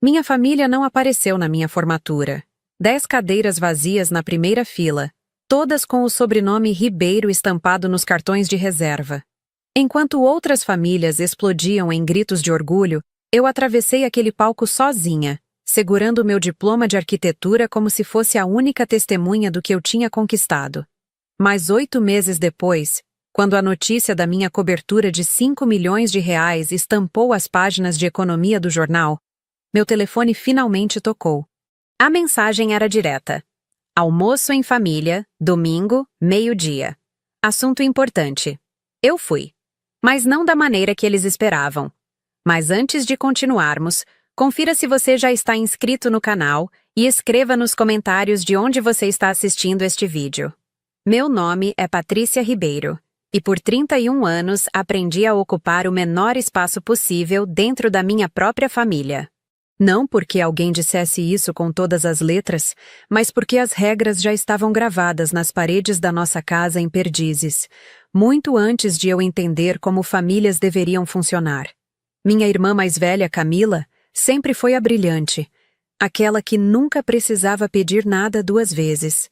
Minha família não apareceu na minha formatura. 10 cadeiras vazias na primeira fila, todas com o sobrenome Ribeiro estampado nos cartões de reserva. Enquanto outras famílias explodiam em gritos de orgulho, eu atravessei aquele palco sozinha, segurando meu diploma de arquitetura como se fosse a única testemunha do que eu tinha conquistado. Mas 8 meses depois, quando a notícia da minha cobertura de 5 milhões de reais estampou as páginas de economia do jornal, meu telefone finalmente tocou. A mensagem era direta. Almoço em família, domingo, meio-dia. Assunto importante. Eu fui. Mas não da maneira que eles esperavam. Mas antes de continuarmos, confira se você já está inscrito no canal e escreva nos comentários de onde você está assistindo este vídeo. Meu nome é Patrícia Ribeiro, e por 31 anos aprendi a ocupar o menor espaço possível dentro da minha própria família. Não porque alguém dissesse isso com todas as letras, mas porque as regras já estavam gravadas nas paredes da nossa casa em Perdizes, muito antes de eu entender como famílias deveriam funcionar. Minha irmã mais velha, Camila, sempre foi a brilhante, aquela que nunca precisava pedir nada 2 vezes.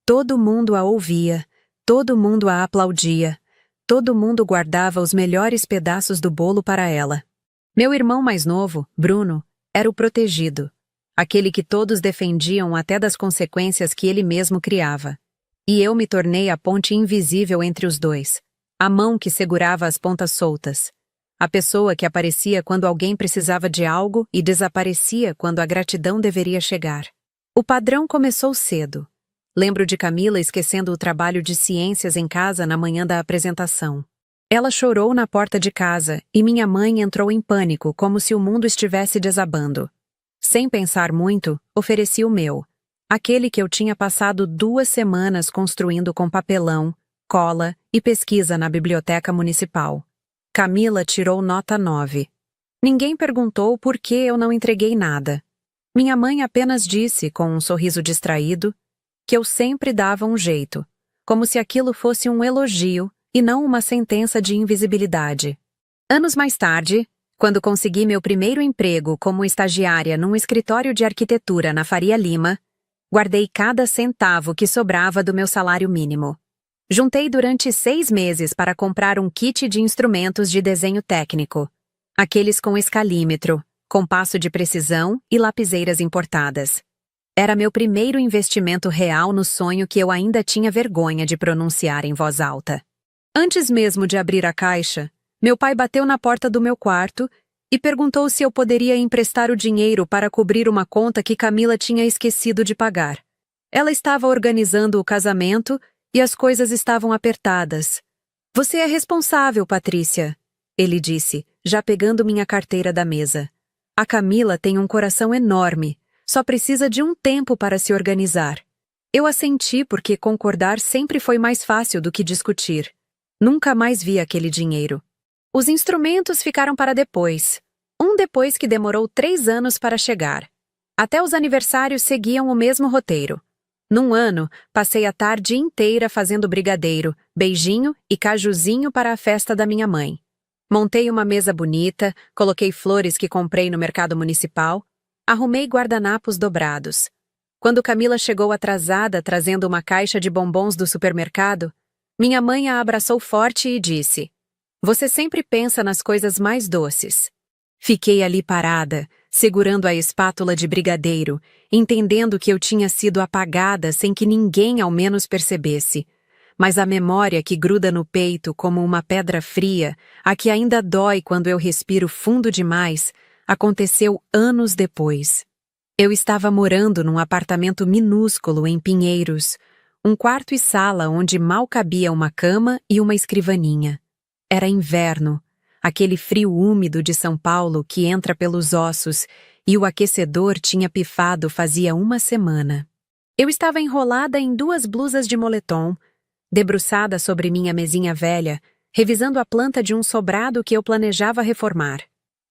Todo mundo a ouvia, todo mundo a aplaudia, todo mundo guardava os melhores pedaços do bolo para ela. Meu irmão mais novo, Bruno, era o protegido, aquele que todos defendiam até das consequências que ele mesmo criava. E eu me tornei a ponte invisível entre os dois, a mão que segurava as pontas soltas, a pessoa que aparecia quando alguém precisava de algo e desaparecia quando a gratidão deveria chegar. O padrão começou cedo. Lembro de Camila esquecendo o trabalho de ciências em casa na manhã da apresentação. Ela chorou na porta de casa e minha mãe entrou em pânico, como se o mundo estivesse desabando. Sem pensar muito, ofereci o meu, aquele que eu tinha passado 2 semanas construindo com papelão, cola e pesquisa na biblioteca municipal. Camila tirou nota 9. Ninguém perguntou por que eu não entreguei nada. Minha mãe apenas disse, com um sorriso distraído, que eu sempre dava um jeito, como se aquilo fosse um elogio e não uma sentença de invisibilidade. Anos mais tarde, quando consegui meu primeiro emprego como estagiária num escritório de arquitetura na Faria Lima, guardei cada centavo que sobrava do meu salário mínimo. Juntei durante 6 meses para comprar um kit de instrumentos de desenho técnico, aqueles com escalímetro, compasso de precisão e lapiseiras importadas. Era meu primeiro investimento real no sonho que eu ainda tinha vergonha de pronunciar em voz alta. Antes mesmo de abrir a caixa, meu pai bateu na porta do meu quarto e perguntou se eu poderia emprestar o dinheiro para cobrir uma conta que Camila tinha esquecido de pagar. Ela estava organizando o casamento e as coisas estavam apertadas. Você é responsável, Patrícia, ele disse, já pegando minha carteira da mesa. A Camila tem um coração enorme, só precisa de um tempo para se organizar. Eu assenti porque concordar sempre foi mais fácil do que discutir. Nunca mais vi aquele dinheiro. Os instrumentos ficaram para depois. Depois que demorou 3 anos para chegar. Até os aniversários seguiam o mesmo roteiro. Num ano, passei a tarde inteira fazendo brigadeiro, beijinho e cajuzinho para a festa da minha mãe. Montei uma mesa bonita, coloquei flores que comprei no mercado municipal, arrumei guardanapos dobrados. Quando Camila chegou atrasada trazendo uma caixa de bombons do supermercado, minha mãe a abraçou forte e disse: "Você sempre pensa nas coisas mais doces." Fiquei ali parada, segurando a espátula de brigadeiro, entendendo que eu tinha sido apagada sem que ninguém ao menos percebesse. Mas a memória que gruda no peito como uma pedra fria, a que ainda dói quando eu respiro fundo demais, aconteceu anos depois. Eu estava morando num apartamento minúsculo em Pinheiros, um quarto e sala onde mal cabia uma cama e uma escrivaninha. Era inverno, aquele frio úmido de São Paulo que entra pelos ossos, e o aquecedor tinha pifado fazia 1 semana. Eu estava enrolada em 2 blusas de moletom, debruçada sobre minha mesinha velha, revisando a planta de um sobrado que eu planejava reformar.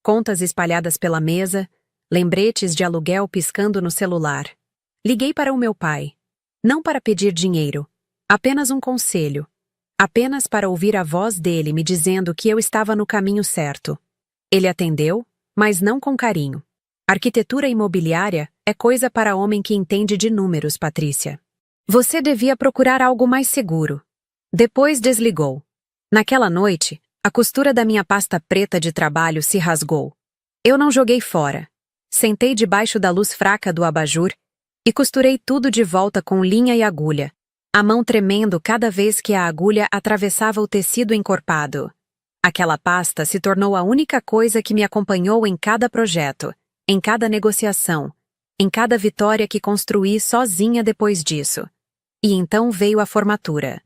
Contas espalhadas pela mesa, lembretes de aluguel piscando no celular. Liguei para o meu pai. Não para pedir dinheiro, apenas um conselho. Apenas para ouvir a voz dele me dizendo que eu estava no caminho certo. Ele atendeu, mas não com carinho. Arquitetura imobiliária é coisa para homem que entende de números, Patrícia. Você devia procurar algo mais seguro. Depois desligou. Naquela noite, a costura da minha pasta preta de trabalho se rasgou. Eu não joguei fora. Sentei debaixo da luz fraca do abajur e costurei tudo de volta com linha e agulha, a mão tremendo cada vez que a agulha atravessava o tecido encorpado. Aquela pasta se tornou a única coisa que me acompanhou em cada projeto, em cada negociação, em cada vitória que construí sozinha depois disso. E então veio a formatura.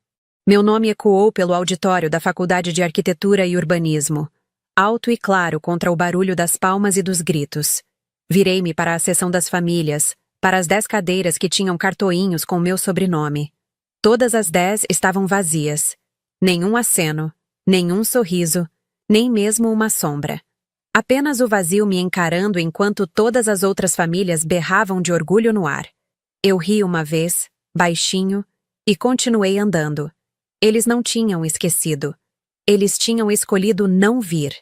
Meu nome ecoou pelo auditório da Faculdade de Arquitetura e Urbanismo, alto e claro contra o barulho das palmas e dos gritos. Virei-me para a seção das famílias, para as 10 cadeiras que tinham cartoinhos com meu sobrenome. Todas as 10 estavam vazias. Nenhum aceno, nenhum sorriso, nem mesmo uma sombra. Apenas o vazio me encarando enquanto todas as outras famílias berravam de orgulho no ar. Eu ri uma vez, baixinho, e continuei andando. Eles não tinham esquecido. Eles tinham escolhido não vir.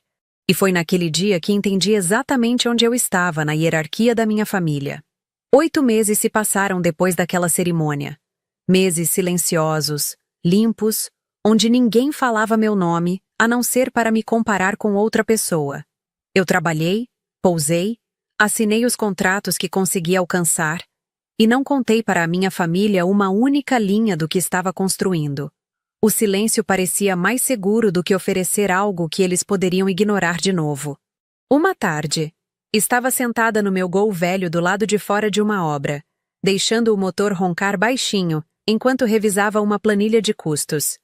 E foi naquele dia que entendi exatamente onde eu estava na hierarquia da minha família. 8 meses se passaram depois daquela cerimônia. Meses silenciosos, limpos, onde ninguém falava meu nome, a não ser para me comparar com outra pessoa. Eu trabalhei, pousei, assinei os contratos que consegui alcançar e não contei para a minha família uma única linha do que estava construindo. O silêncio parecia mais seguro do que oferecer algo que eles poderiam ignorar de novo. Uma tarde, estava sentada no meu Gol velho do lado de fora de uma obra, deixando o motor roncar baixinho enquanto revisava uma planilha de custos.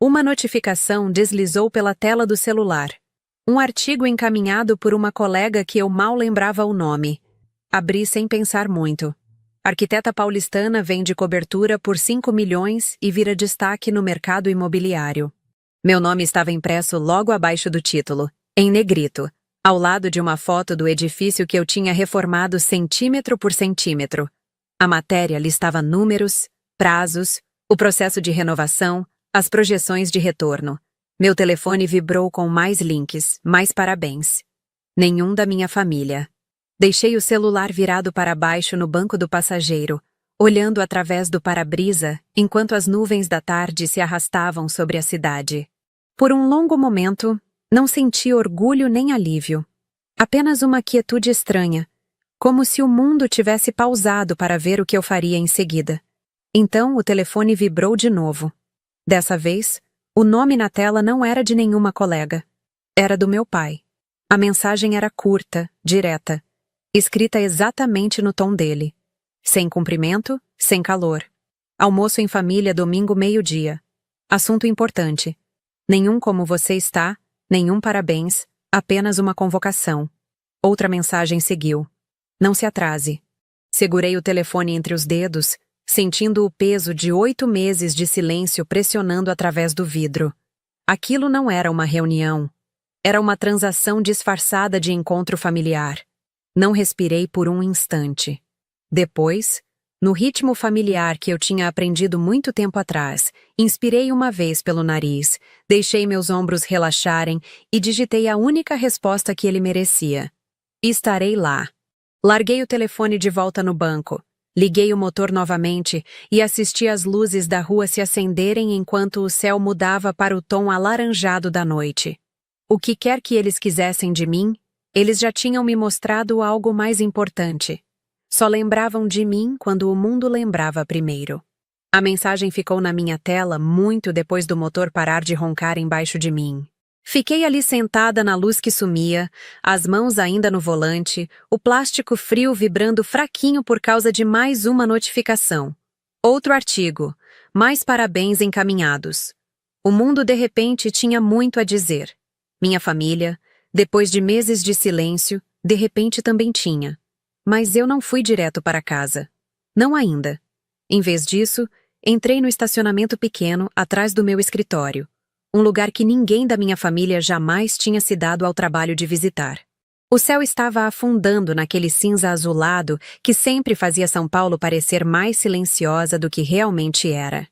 Uma notificação deslizou pela tela do celular. Um artigo encaminhado por uma colega que eu mal lembrava o nome. Abri sem pensar muito. Arquiteta paulistana vende cobertura por 5 milhões e vira destaque no mercado imobiliário. Meu nome estava impresso logo abaixo do título, em negrito, ao lado de uma foto do edifício que eu tinha reformado centímetro por centímetro. A matéria listava números, prazos, o processo de renovação, as projeções de retorno. Meu telefone vibrou com mais links, mais parabéns. Nenhum da minha família. Deixei o celular virado para baixo no banco do passageiro, olhando através do para-brisa enquanto as nuvens da tarde se arrastavam sobre a cidade. Por um longo momento, não senti orgulho nem alívio. Apenas uma quietude estranha, como se o mundo tivesse pausado para ver o que eu faria em seguida. Então o telefone vibrou de novo. Dessa vez, o nome na tela não era de nenhuma colega. Era do meu pai. A mensagem era curta, direta, escrita exatamente no tom dele. Sem cumprimento, sem calor. Almoço em família domingo 12h. Assunto importante. Nenhum como você está, nenhum parabéns, apenas uma convocação. Outra mensagem seguiu. Não se atrase. Segurei o telefone entre os dedos, sentindo o peso de 8 meses de silêncio pressionando através do vidro. Aquilo não era uma reunião. Era uma transação disfarçada de encontro familiar. Não respirei por um instante. Depois, no ritmo familiar que eu tinha aprendido muito tempo atrás, inspirei uma vez pelo nariz, deixei meus ombros relaxarem e digitei a única resposta que ele merecia. Estarei lá. Larguei o telefone de volta no banco, liguei o motor novamente e assisti as luzes da rua se acenderem enquanto o céu mudava para o tom alaranjado da noite. O que quer que eles quisessem de mim, eles já tinham me mostrado algo mais importante. Só lembravam de mim quando o mundo lembrava primeiro. A mensagem ficou na minha tela muito depois do motor parar de roncar embaixo de mim. Fiquei ali sentada na luz que sumia, as mãos ainda no volante, o plástico frio vibrando fraquinho por causa de mais uma notificação. Outro artigo, mais parabéns encaminhados. O mundo de repente tinha muito a dizer. Minha família, depois de meses de silêncio, de repente também tinha. Mas eu não fui direto para casa. Não ainda. Em vez disso, entrei no estacionamento pequeno atrás do meu escritório. Um lugar que ninguém da minha família jamais tinha se dado ao trabalho de visitar. O céu estava afundando naquele cinza azulado que sempre fazia São Paulo parecer mais silenciosa do que realmente era.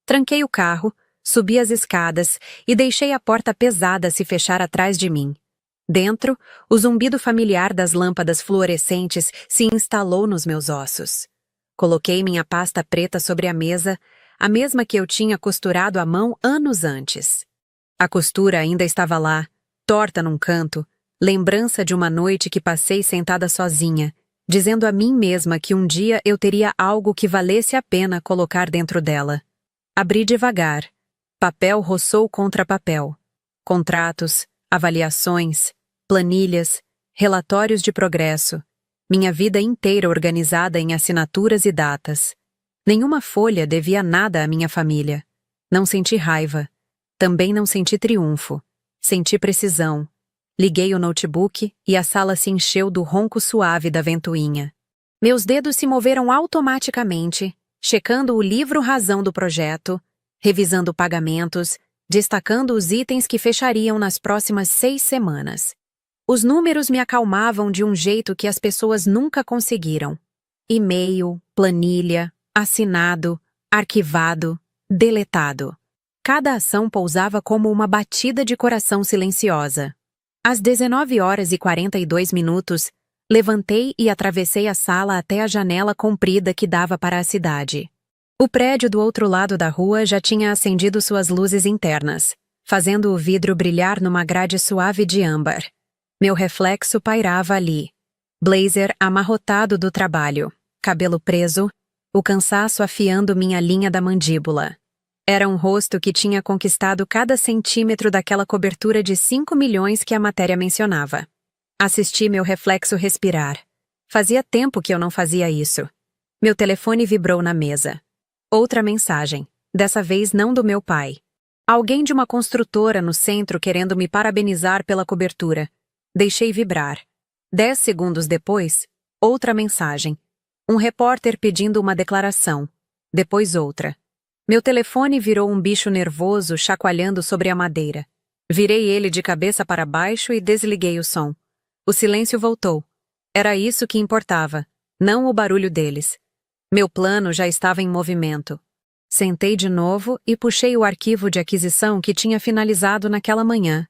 Tranquei o carro, subi as escadas e deixei a porta pesada se fechar atrás de mim. Dentro, o zumbido familiar das lâmpadas fluorescentes se instalou nos meus ossos. Coloquei minha pasta preta sobre a mesa, a mesma que eu tinha costurado à mão anos antes. A costura ainda estava lá, torta num canto, lembrança de uma noite que passei sentada sozinha, dizendo a mim mesma que um dia eu teria algo que valesse a pena colocar dentro dela. Abri devagar. Papel roçou contra papel. Contratos, avaliações, planilhas, relatórios de progresso. Minha vida inteira organizada em assinaturas e datas. Nenhuma folha devia nada à minha família. Não senti raiva. Também não senti triunfo. Senti precisão. Liguei o notebook e a sala se encheu do ronco suave da ventoinha. Meus dedos se moveram automaticamente, checando o livro-razão do projeto, revisando pagamentos, destacando os itens que fechariam nas próximas 6 semanas. Os números me acalmavam de um jeito que as pessoas nunca conseguiram. E-mail, planilha, assinado, arquivado, deletado. Cada ação pousava como uma batida de coração silenciosa. Às 19h42, levantei e atravessei a sala até a janela comprida que dava para a cidade. O prédio do outro lado da rua já tinha acendido suas luzes internas, fazendo o vidro brilhar numa grade suave de âmbar. Meu reflexo pairava ali. Blazer amarrotado do trabalho, cabelo preso, o cansaço afiando minha linha da mandíbula. Era um rosto que tinha conquistado cada centímetro daquela cobertura de 5 milhões que a matéria mencionava. Assisti meu reflexo respirar. Fazia tempo que eu não fazia isso. Meu telefone vibrou na mesa. Outra mensagem, dessa vez não do meu pai. Alguém de uma construtora no centro querendo me parabenizar pela cobertura. Deixei vibrar. 10 segundos depois, outra mensagem. Um repórter pedindo uma declaração. Depois outra. Meu telefone virou um bicho nervoso chacoalhando sobre a madeira. Virei ele de cabeça para baixo e desliguei o som. O silêncio voltou. Era isso que importava, não o barulho deles. Meu plano já estava em movimento. Sentei de novo e puxei o arquivo de aquisição que tinha finalizado naquela manhã.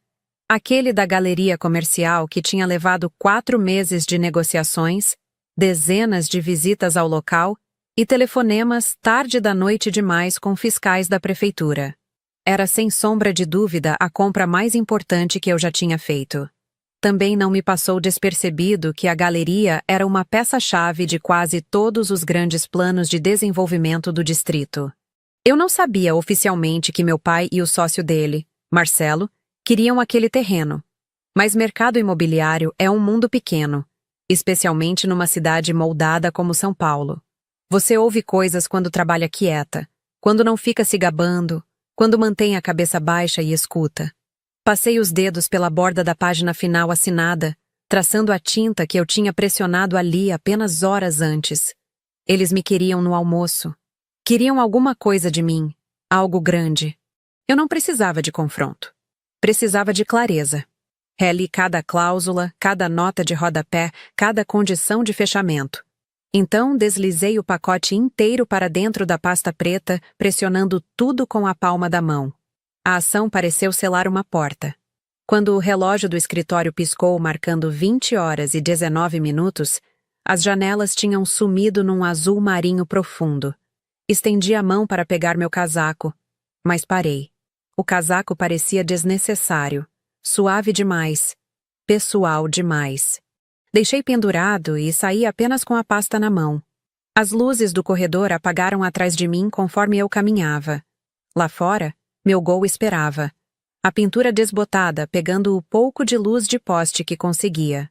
Aquele da galeria comercial que tinha levado 4 meses de negociações, dezenas de visitas ao local e telefonemas tarde da noite demais com fiscais da prefeitura. Era sem sombra de dúvida a compra mais importante que eu já tinha feito. Também não me passou despercebido que a galeria era uma peça-chave de quase todos os grandes planos de desenvolvimento do distrito. Eu não sabia oficialmente que meu pai e o sócio dele, Marcelo, queriam aquele terreno. Mas mercado imobiliário é um mundo pequeno, especialmente numa cidade moldada como São Paulo. Você ouve coisas quando trabalha quieta, quando não fica se gabando, quando mantém a cabeça baixa e escuta. Passei os dedos pela borda da página final assinada, traçando a tinta que eu tinha pressionado ali apenas horas antes. Eles me queriam no almoço. Queriam alguma coisa de mim, algo grande. Eu não precisava de confronto. Precisava de clareza. Reli cada cláusula, cada nota de rodapé, cada condição de fechamento. Então deslizei o pacote inteiro para dentro da pasta preta, pressionando tudo com a palma da mão. A ação pareceu selar uma porta. Quando o relógio do escritório piscou marcando 20h19, as janelas tinham sumido num azul marinho profundo. Estendi a mão para pegar meu casaco, mas parei. O casaco parecia desnecessário, suave demais, pessoal demais. Deixei pendurado e saí apenas com a pasta na mão. As luzes do corredor apagaram atrás de mim conforme eu caminhava. Lá fora, meu Gol esperava. A pintura desbotada, pegando o pouco de luz de poste que conseguia.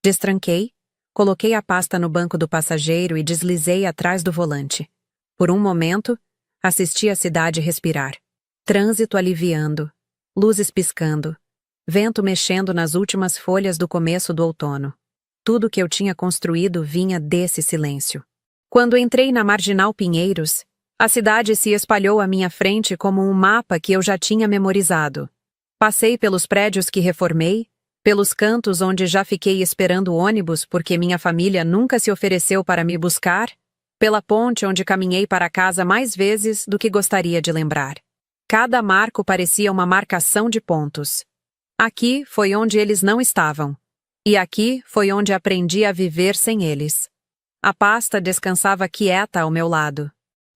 Destranquei, coloquei a pasta no banco do passageiro e deslizei atrás do volante. Por um momento, assisti a cidade respirar. Trânsito aliviando, luzes piscando, vento mexendo nas últimas folhas do começo do outono. Tudo que eu tinha construído vinha desse silêncio. Quando entrei na Marginal Pinheiros, a cidade se espalhou à minha frente como um mapa que eu já tinha memorizado. Passei pelos prédios que reformei, pelos cantos onde já fiquei esperando o ônibus porque minha família nunca se ofereceu para me buscar, pela ponte onde caminhei para casa mais vezes do que gostaria de lembrar. Cada marco parecia uma marcação de pontos. Aqui foi onde eles não estavam. E aqui foi onde aprendi a viver sem eles. A pasta descansava quieta ao meu lado.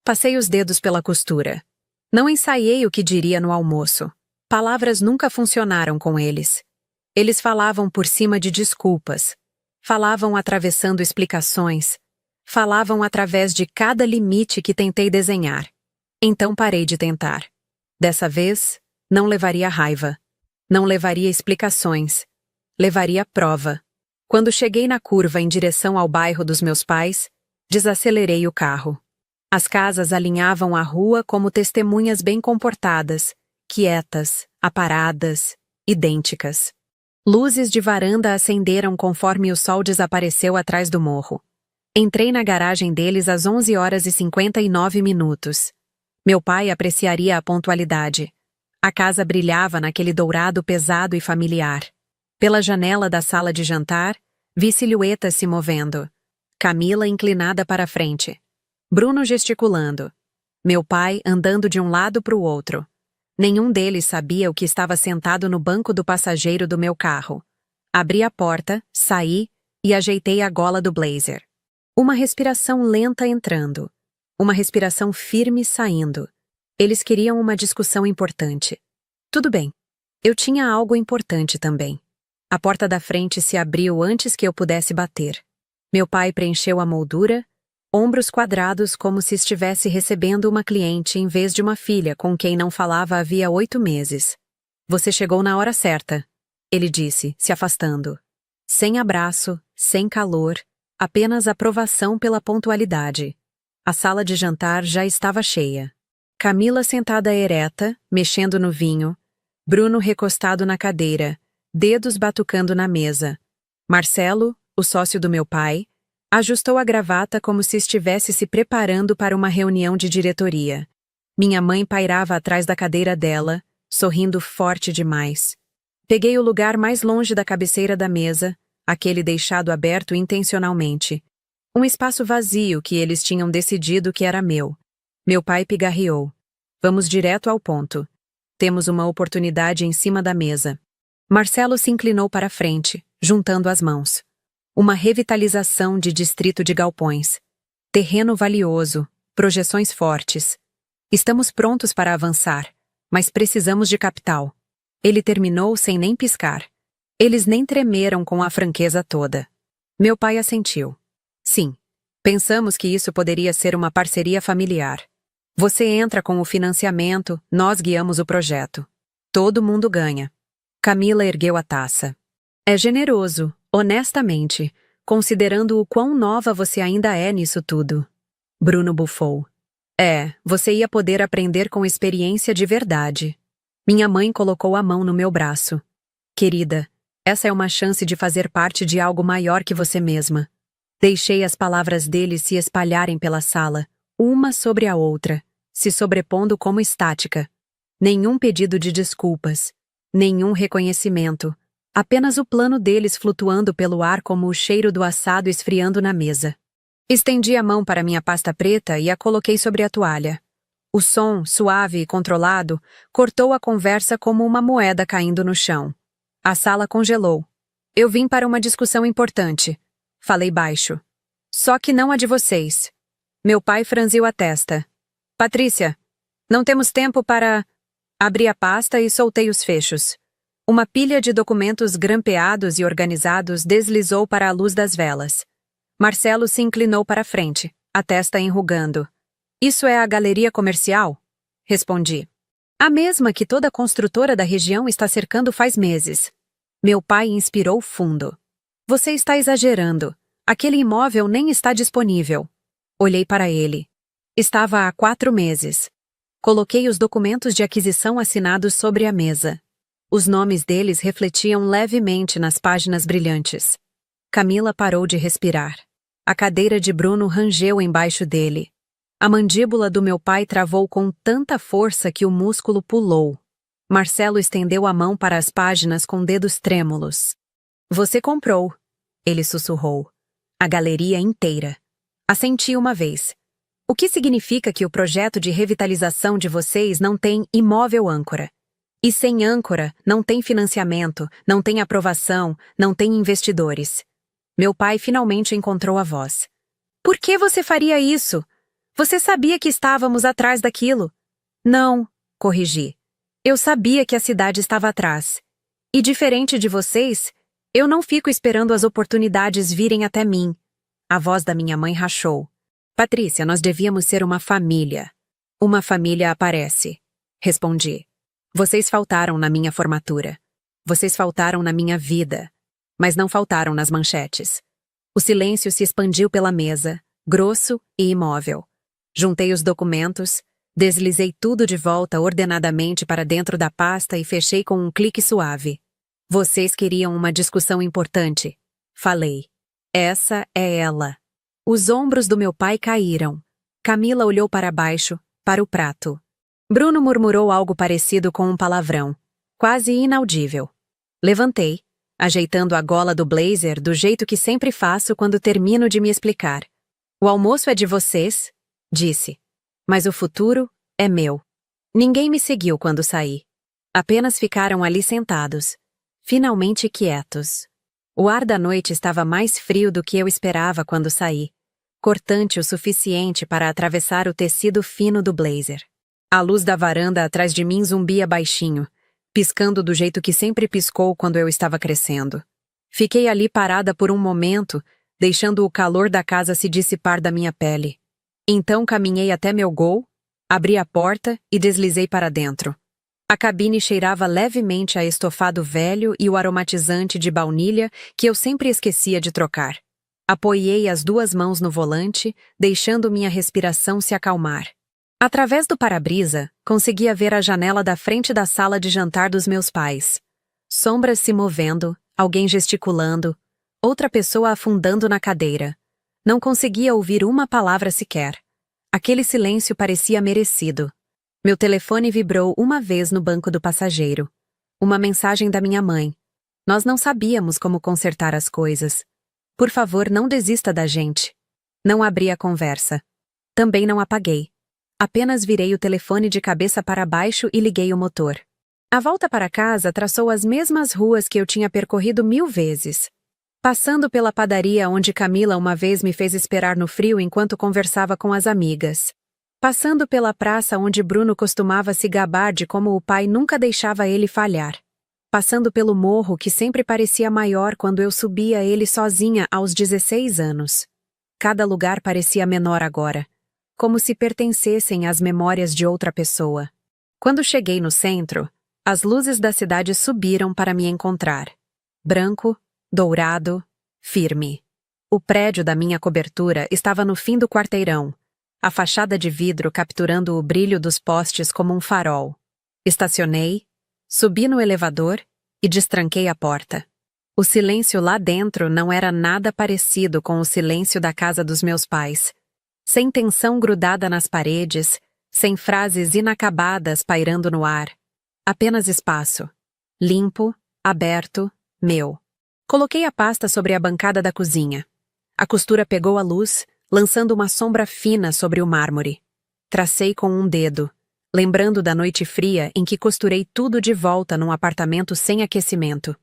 Passei os dedos pela costura. Não ensaiei o que diria no almoço. Palavras nunca funcionaram com eles. Eles falavam por cima de desculpas. Falavam atravessando explicações. Falavam através de cada limite que tentei desenhar. Então parei de tentar. Dessa vez, não levaria raiva. Não levaria explicações. Levaria prova. Quando cheguei na curva em direção ao bairro dos meus pais, desacelerei o carro. As casas alinhavam a rua como testemunhas bem comportadas, quietas, aparadas, idênticas. Luzes de varanda acenderam conforme o sol desapareceu atrás do morro. Entrei na garagem deles às 11h59. Meu pai apreciaria a pontualidade. A casa brilhava naquele dourado pesado e familiar. Pela janela da sala de jantar, vi silhuetas se movendo. Camila inclinada para a frente. Bruno gesticulando. Meu pai andando de um lado para o outro. Nenhum deles sabia o que estava sentado no banco do passageiro do meu carro. Abri a porta, saí e ajeitei a gola do blazer. Uma respiração lenta entrando. Uma respiração firme saindo. Eles queriam uma discussão importante. Tudo bem. Eu tinha algo importante também. A porta da frente se abriu antes que eu pudesse bater. Meu pai preencheu a moldura, ombros quadrados como se estivesse recebendo uma cliente em vez de uma filha com quem não falava havia 8 meses. Você chegou na hora certa, ele disse, se afastando. Sem abraço, sem calor, apenas aprovação pela pontualidade. A sala de jantar já estava cheia. Camila sentada ereta, mexendo no vinho, Bruno recostado na cadeira, dedos batucando na mesa. Marcelo, o sócio do meu pai, ajustou a gravata como se estivesse se preparando para uma reunião de diretoria. Minha mãe pairava atrás da cadeira dela, sorrindo forte demais. Peguei o lugar mais longe da cabeceira da mesa, aquele deixado aberto intencionalmente. Um espaço vazio que eles tinham decidido que era meu. Meu pai pigarreou. Vamos direto ao ponto. Temos uma oportunidade em cima da mesa. Marcelo se inclinou para a frente, juntando as mãos. Uma revitalização de distrito de galpões. Terreno valioso, projeções fortes. Estamos prontos para avançar, mas precisamos de capital. Ele terminou sem nem piscar. Eles nem tremeram com a franqueza toda. Meu pai assentiu. Sim, pensamos que isso poderia ser uma parceria familiar. Você entra com o financiamento, nós guiamos o projeto. Todo mundo ganha. Camila ergueu a taça. É generoso, honestamente, considerando o quão nova você ainda é nisso tudo. Bruno bufou. Você ia poder aprender com experiência de verdade. Minha mãe colocou a mão no meu braço. Querida, essa é uma chance de fazer parte de algo maior que você mesma. Deixei as palavras dele se espalharem pela sala, uma sobre a outra, se sobrepondo como estática. Nenhum pedido de desculpas. Nenhum reconhecimento, apenas o plano deles flutuando pelo ar como o cheiro do assado esfriando na mesa. Estendi a mão para minha pasta preta e a coloquei sobre a toalha. O som, suave e controlado, cortou a conversa como uma moeda caindo no chão. A sala congelou. Eu vim para uma discussão importante. Falei baixo. Só que não a de vocês. Meu pai franziu a testa. Patrícia, não temos tempo para... Abri a pasta e soltei os fechos. Uma pilha de documentos grampeados e organizados deslizou para a luz das velas. Marcelo se inclinou para a frente, a testa enrugando. Isso é a galeria comercial? Respondi. A mesma que toda construtora da região está cercando faz meses. Meu pai inspirou fundo. Você está exagerando. Aquele imóvel nem está disponível. Olhei para ele. Estava há 4 meses. Coloquei os documentos de aquisição assinados sobre a mesa. Os nomes deles refletiam levemente nas páginas brilhantes. Camila parou de respirar. A cadeira de Bruno rangeu embaixo dele. A mandíbula do meu pai travou com tanta força que o músculo pulou. Marcelo estendeu a mão para as páginas com dedos trêmulos. Você comprou, ele sussurrou. A galeria inteira. Assenti uma vez. O que significa que o projeto de revitalização de vocês não tem imóvel âncora? E sem âncora, não tem financiamento, não tem aprovação, não tem investidores. Meu pai finalmente encontrou a voz. Por que você faria isso? Você sabia que estávamos atrás daquilo? Não, corrigi. Eu sabia que a cidade estava atrás. E diferente de vocês, eu não fico esperando as oportunidades virem até mim. A voz da minha mãe rachou. Patrícia, nós devíamos ser uma família. Uma família aparece. Respondi. Vocês faltaram na minha formatura. Vocês faltaram na minha vida. Mas não faltaram nas manchetes. O silêncio se expandiu pela mesa, grosso e imóvel. Juntei os documentos, deslizei tudo de volta ordenadamente para dentro da pasta e fechei com um clique suave. Vocês queriam uma discussão importante. Falei. Essa é ela. Os ombros do meu pai caíram. Camila olhou para baixo, para o prato. Bruno murmurou algo parecido com um palavrão, quase inaudível. Levantei, ajeitando a gola do blazer do jeito que sempre faço quando termino de me explicar. O almoço é de vocês, disse. Mas o futuro é meu. Ninguém me seguiu quando saí. Apenas ficaram ali sentados, finalmente quietos. O ar da noite estava mais frio do que eu esperava quando saí, cortante o suficiente para atravessar o tecido fino do blazer. A luz da varanda atrás de mim zumbia baixinho, piscando do jeito que sempre piscou quando eu estava crescendo. Fiquei ali parada por um momento, deixando o calor da casa se dissipar da minha pele. Então caminhei até meu gol, abri a porta e deslizei para dentro. A cabine cheirava levemente a estofado velho e o aromatizante de baunilha que eu sempre esquecia de trocar. Apoiei as duas mãos no volante, deixando minha respiração se acalmar. Através do para-brisa, conseguia ver a janela da frente da sala de jantar dos meus pais. Sombras se movendo, alguém gesticulando, outra pessoa afundando na cadeira. Não conseguia ouvir uma palavra sequer. Aquele silêncio parecia merecido. Meu telefone vibrou uma vez no banco do passageiro. Uma mensagem da minha mãe. Nós não sabíamos como consertar as coisas. Por favor, não desista da gente. Não abri a conversa. Também não apaguei. Apenas virei o telefone de cabeça para baixo e liguei o motor. A volta para casa traçou as mesmas ruas que eu tinha percorrido 1000 vezes. Passando pela padaria onde Camila uma vez me fez esperar no frio enquanto conversava com as amigas. Passando pela praça onde Bruno costumava se gabar de como o pai nunca deixava ele falhar. Passando pelo morro que sempre parecia maior quando eu subia ele sozinha aos 16 anos. Cada lugar parecia menor agora, como se pertencessem às memórias de outra pessoa. Quando cheguei no centro, as luzes da cidade subiram para me encontrar. Branco, dourado, firme. O prédio da minha cobertura estava no fim do quarteirão, a fachada de vidro capturando o brilho dos postes como um farol. Estacionei, subi no elevador e destranquei a porta. O silêncio lá dentro não era nada parecido com o silêncio da casa dos meus pais. Sem tensão grudada nas paredes, sem frases inacabadas pairando no ar. Apenas espaço. Limpo, aberto, meu. Coloquei a pasta sobre a bancada da cozinha. A costura pegou a luz, lançando uma sombra fina sobre o mármore. Tracei com um dedo, lembrando da noite fria em que costurei tudo de volta num apartamento sem aquecimento.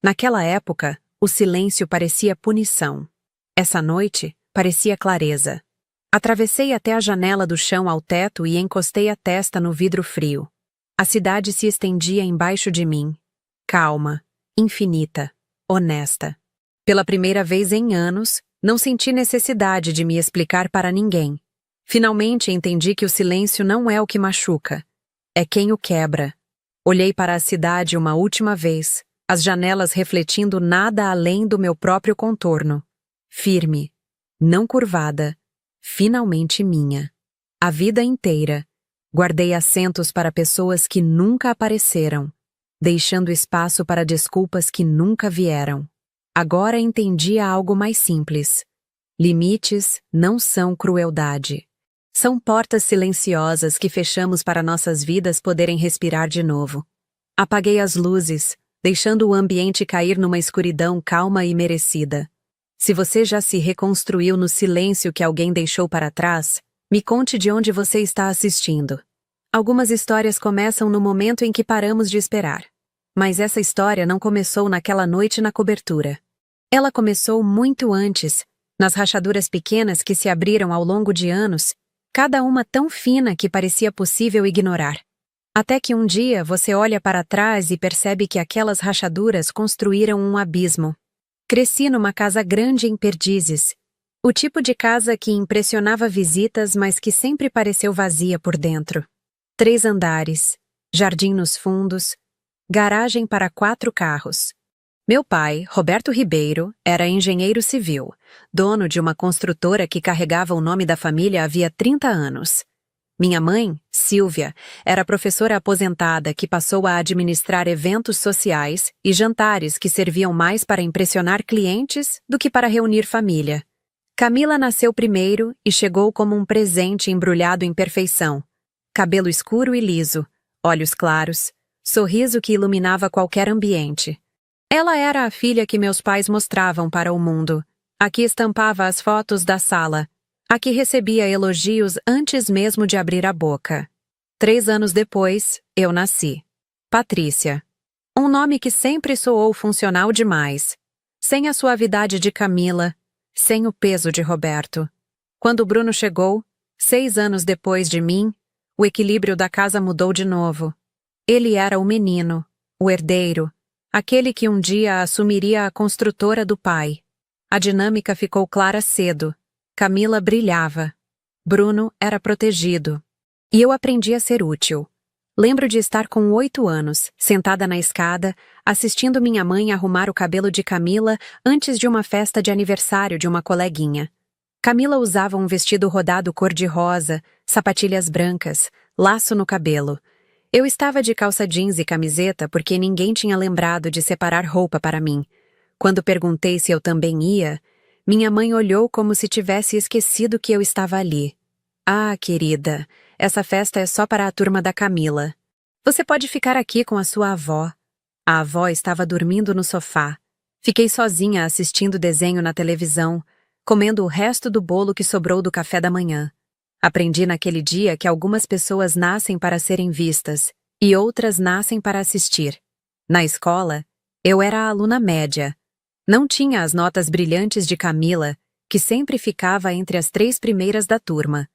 Naquela época, o silêncio parecia punição. Essa noite, parecia clareza. Atravessei até a janela do chão ao teto e encostei a testa no vidro frio. A cidade se estendia embaixo de mim. Calma, infinita, honesta. Pela primeira vez em anos, não senti necessidade de me explicar para ninguém. Finalmente entendi que o silêncio não é o que machuca. É quem o quebra. Olhei para a cidade uma última vez, as janelas refletindo nada além do meu próprio contorno. Firme, não curvada, finalmente minha. A vida inteira, guardei assentos para pessoas que nunca apareceram, deixando espaço para desculpas que nunca vieram. Agora entendi algo mais simples. Limites não são crueldade. São portas silenciosas que fechamos para nossas vidas poderem respirar de novo. Apaguei as luzes, deixando o ambiente cair numa escuridão calma e merecida. Se você já se reconstruiu no silêncio que alguém deixou para trás, me conte de onde você está assistindo. Algumas histórias começam no momento em que paramos de esperar. Mas essa história não começou naquela noite na cobertura. Ela começou muito antes, nas rachaduras pequenas que se abriram ao longo de anos, cada uma tão fina que parecia possível ignorar. Até que um dia você olha para trás e percebe que aquelas rachaduras construíram um abismo. Cresci numa casa grande em Perdizes. O tipo de casa que impressionava visitas, mas que sempre pareceu vazia por dentro. 3 andares, jardim nos fundos, garagem para 4 carros. Meu pai, Roberto Ribeiro, era engenheiro civil, dono de uma construtora que carregava o nome da família havia 30 anos. Minha mãe, Silvia, era professora aposentada que passou a administrar eventos sociais e jantares que serviam mais para impressionar clientes do que para reunir família. Camila nasceu primeiro e chegou como um presente embrulhado em perfeição. Cabelo escuro e liso, olhos claros, sorriso que iluminava qualquer ambiente. Ela era a filha que meus pais mostravam para o mundo, a que estampava as fotos da sala, a que recebia elogios antes mesmo de abrir a boca. 3 anos depois, eu nasci. Patrícia. Um nome que sempre soou funcional demais, sem a suavidade de Camila, sem o peso de Roberto. Quando Bruno chegou, 6 anos depois de mim, o equilíbrio da casa mudou de novo. Ele era o menino, o herdeiro, aquele que um dia assumiria a construtora do pai. A dinâmica ficou clara cedo. Camila brilhava. Bruno era protegido. E eu aprendi a ser útil. Lembro de estar com 8 anos, sentada na escada, assistindo minha mãe arrumar o cabelo de Camila antes de uma festa de aniversário de uma coleguinha. Camila usava um vestido rodado cor-de-rosa, sapatilhas brancas, laço no cabelo. Eu estava de calça jeans e camiseta porque ninguém tinha lembrado de separar roupa para mim. Quando perguntei se eu também ia, minha mãe olhou como se tivesse esquecido que eu estava ali. Ah, querida, essa festa é só para a turma da Camila. Você pode ficar aqui com a sua avó. A avó estava dormindo no sofá. Fiquei sozinha assistindo desenho na televisão, comendo o resto do bolo que sobrou do café da manhã. Aprendi naquele dia que algumas pessoas nascem para serem vistas e outras nascem para assistir. Na escola, eu era a aluna média. Não tinha as notas brilhantes de Camila, que sempre ficava entre as 3 primeiras da turma.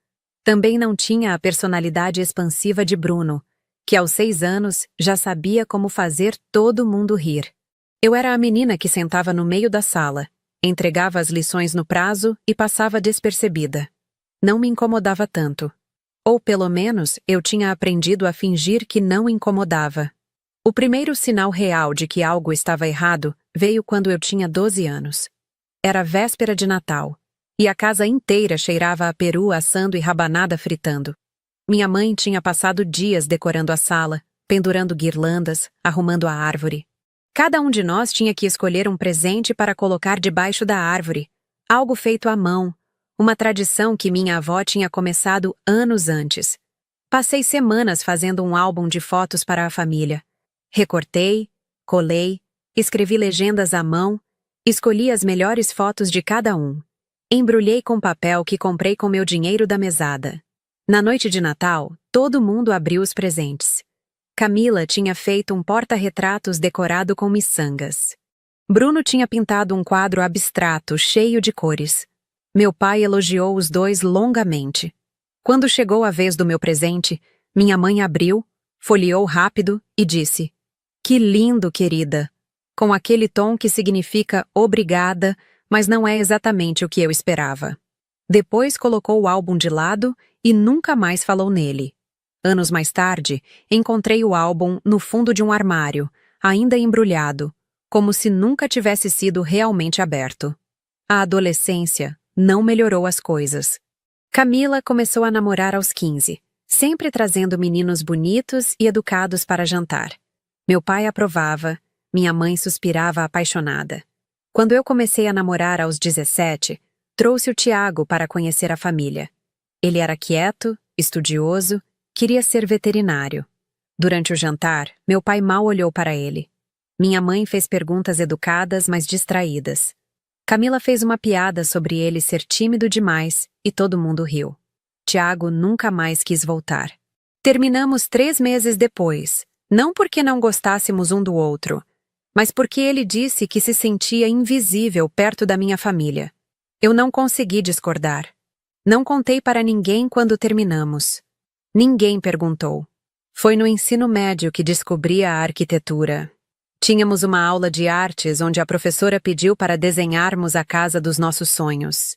Também não tinha a personalidade expansiva de Bruno, que aos 6 anos já sabia como fazer todo mundo rir. Eu era a menina que sentava no meio da sala, entregava as lições no prazo e passava despercebida. Não me incomodava tanto. Ou pelo menos eu tinha aprendido a fingir que não incomodava. O primeiro sinal real de que algo estava errado veio quando eu tinha 12 anos. Era véspera de Natal, e a casa inteira cheirava a peru assando e rabanada fritando. Minha mãe tinha passado dias decorando a sala, pendurando guirlandas, arrumando a árvore. Cada um de nós tinha que escolher um presente para colocar debaixo da árvore, algo feito à mão, uma tradição que minha avó tinha começado anos antes. Passei semanas fazendo um álbum de fotos para a família. Recortei, colei, escrevi legendas à mão, escolhi as melhores fotos de cada um. Embrulhei com papel que comprei com meu dinheiro da mesada. Na noite de Natal, todo mundo abriu os presentes. Camila tinha feito um porta-retratos decorado com miçangas. Bruno tinha pintado um quadro abstrato, cheio de cores. Meu pai elogiou os dois longamente. Quando chegou a vez do meu presente, minha mãe abriu, folheou rápido e disse: "Que lindo, querida!" Com aquele tom que significa obrigada, mas não é exatamente o que eu esperava. Depois colocou o álbum de lado e nunca mais falou nele. Anos mais tarde, encontrei o álbum no fundo de um armário, ainda embrulhado, como se nunca tivesse sido realmente aberto. A adolescência não melhorou as coisas. Camila começou a namorar aos 15, sempre trazendo meninos bonitos e educados para jantar. Meu pai aprovava, minha mãe suspirava apaixonada. Quando eu comecei a namorar aos 17, trouxe o Tiago para conhecer a família. Ele era quieto, estudioso, queria ser veterinário. Durante o jantar, meu pai mal olhou para ele. Minha mãe fez perguntas educadas, mas distraídas. Camila fez uma piada sobre ele ser tímido demais e todo mundo riu. Tiago nunca mais quis voltar. Terminamos 3 meses depois, não porque não gostássemos um do outro, mas porque ele disse que se sentia invisível perto da minha família. Eu não consegui discordar. Não contei para ninguém quando terminamos. Ninguém perguntou. Foi no ensino médio que descobri a arquitetura. Tínhamos uma aula de artes onde a professora pediu para desenharmos a casa dos nossos sonhos.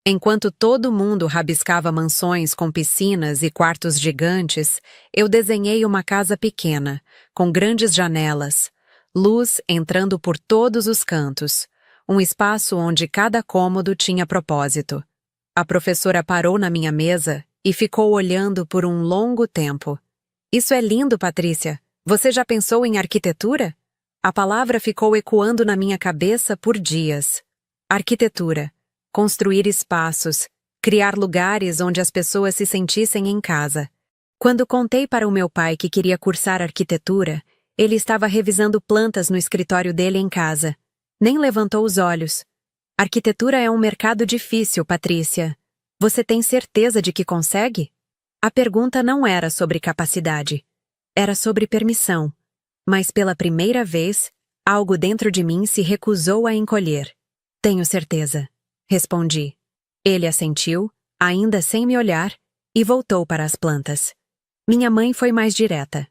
Enquanto todo mundo rabiscava mansões com piscinas e quartos gigantes, eu desenhei uma casa pequena, com grandes janelas, luz entrando por todos os cantos, um espaço onde cada cômodo tinha propósito. A professora parou na minha mesa e ficou olhando por um longo tempo. Isso é lindo, Patrícia. Você já pensou em arquitetura? A palavra ficou ecoando na minha cabeça por dias. Arquitetura. Construir espaços. Criar lugares onde as pessoas se sentissem em casa. Quando contei para o meu pai que queria cursar arquitetura, ele estava revisando plantas no escritório dele em casa. Nem levantou os olhos. Arquitetura é um mercado difícil, Patrícia. Você tem certeza de que consegue? A pergunta não era sobre capacidade. Era sobre permissão. Mas pela primeira vez, algo dentro de mim se recusou a encolher. Tenho certeza, respondi. Ele assentiu, ainda sem me olhar, e voltou para as plantas. Minha mãe foi mais direta.